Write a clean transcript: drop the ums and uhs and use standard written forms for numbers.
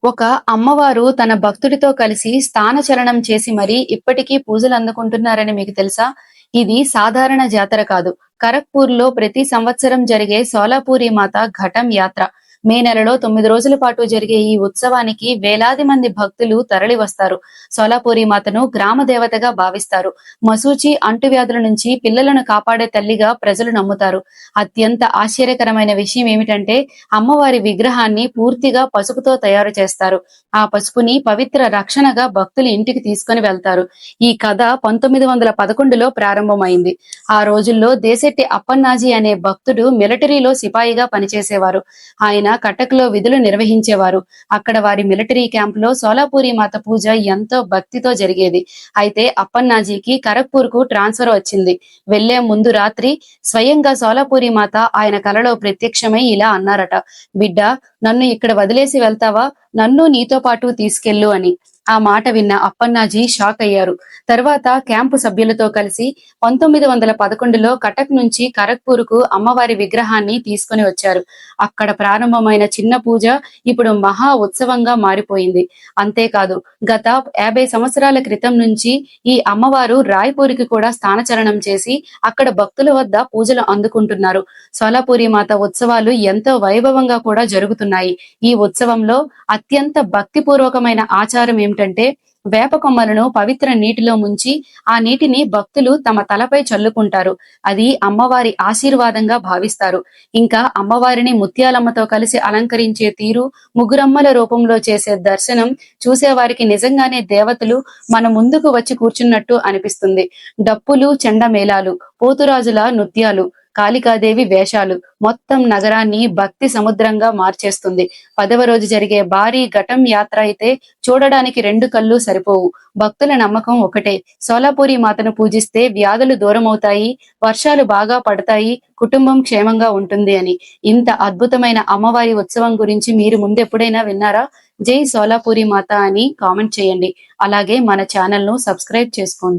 ఒక అమ్మవారు తన భక్తుడితో కలిసి స్థానచలనం చేసి మరీ ఇప్పటికీ పూజలు అందుకుంటున్నారని మీకు తెలుసా? ఇది సాధారణ జాతర కాదు. ఖరగ్‌పూర్‌లో ప్రతి సంవత్సరం జరిగే సోలాపూరి మాత ఘటం యాత్ర. మే నెలలో 9 రోజుల పాటు జరిగే ఈ ఉత్సవానికి వేలాది మంది భక్తులు తరలివస్తారు. సోలాపూరి మాతను గ్రామ దేవతగా భావిస్తారు. మశూచి, అంటువ్యాధుల నుంచి పిల్లలను కాపాడే తల్లిగా ప్రజలు నమ్ముతారు. అత్యంత ఆశ్చర్యకరమైన విషయం ఏమిటంటే అమ్మవారి విగ్రహాన్ని పూర్తిగా పసుపుతో తయారు చేస్తారు. ఆ పసుపుని పవిత్ర రక్షణగా భక్తులు ఇంటికి తీసుకొని వెళ్తారు. ఈ కథ 1911లో ప్రారంభమైంది. ఆ రోజుల్లో దేశెట్టి అప్పన్నాజీ అనే భక్తుడు మిలిటరీలో సిపాయిగా పనిచేసేవారు. ఆయన కటక్‌లో విధులు నిర్వహించేవారు. అక్కడ వారి మిలిటరీ క్యాంపులో సోలాపూరి మాత పూజ ఎంతో భక్తితో జరిగేది. అయితే అప్పన్నాజీకి ఖరగ్‌పూర్‌కు ట్రాన్స్‌ఫర్ వచ్చింది. వెళ్లే ముందు రాత్రి స్వయంగా సోలాపూరి మాత ఆయన కలలో ప్రత్యక్షమై ఇలా అన్నారట, "బిడ్డా, నన్ను ఇక్కడ వదిలేసి వెళ్తావా? నన్ను నీతో పాటు తీసుకెళ్ళు" అని. ఆ మాట విన్న అప్పన్నాజీ షాక్ అయ్యారు. తర్వాత క్యాంపు సభ్యులతో కలిసి 1911లో కటక్ నుంచి ఖరగ్‌పూర్‌కు అమ్మవారి విగ్రహాన్ని తీసుకొని వచ్చారు. అక్కడ ప్రారంభమైన చిన్న పూజ ఇప్పుడు మహా ఉత్సవంగా మారిపోయింది. అంతేకాదు, గత 50 సంవత్సరాల క్రితం నుంచి ఈ అమ్మవారు రాయ్‌పూర్‌కి కూడా స్థానచలనం చేసి అక్కడ భక్తుల వద్ద పూజలు అందుకుంటున్నారు. సోలాపూరి మాత ఉత్సవాలు ఎంతో వైభవంగా కూడా జరుగుతున్నాయి. ఈ ఉత్సవంలో అత్యంత భక్తిపూర్వకమైన ఆచారం ఏమిటంటే వేప కొమ్మలను పవిత్ర నీటిలో ముంచి ఆ నీటిని భక్తులు తమ తలపై చల్లుకుంటారు. అది అమ్మవారి ఆశీర్వాదంగా భావిస్తారు. ఇంకా అమ్మవారిని ముత్యాలమ్మతో కలిసి అలంకరించే తీరు, ముగ్గురమ్మల రూపంలో చేసే దర్శనం చూసేవారికి నిజంగానే దేవతలు మన ముందుకు వచ్చి కూర్చున్నట్టు అనిపిస్తుంది. డప్పులు, చెండమేళాలు, పోతురాజుల నృత్యాలు, కాళికాదేవి వేషాలు మొత్తం నగరాన్ని భక్తి సముద్రంగా మార్చేస్తుంది. 10వ రోజు జరిగే భారీ ఘటం యాత్ర అయితే చూడడానికి 2 కళ్ళు సరిపోవు. భక్తుల నమ్మకం ఒకటే, సోలాపూరి మాతను పూజిస్తే వ్యాధులు దూరమవుతాయి, వర్షాలు బాగా పడతాయి, కుటుంబం క్షేమంగా ఉంటుంది అని. ఇంత అద్భుతమైన అమ్మవారి ఉత్సవం గురించి మీరు ముందెప్పుడైనా విన్నారా? జై సోలాపూరి మాత అని కామెంట్ చేయండి. అలాగే మన ఛానల్ ను సబ్స్క్రైబ్ చేసుకోండి.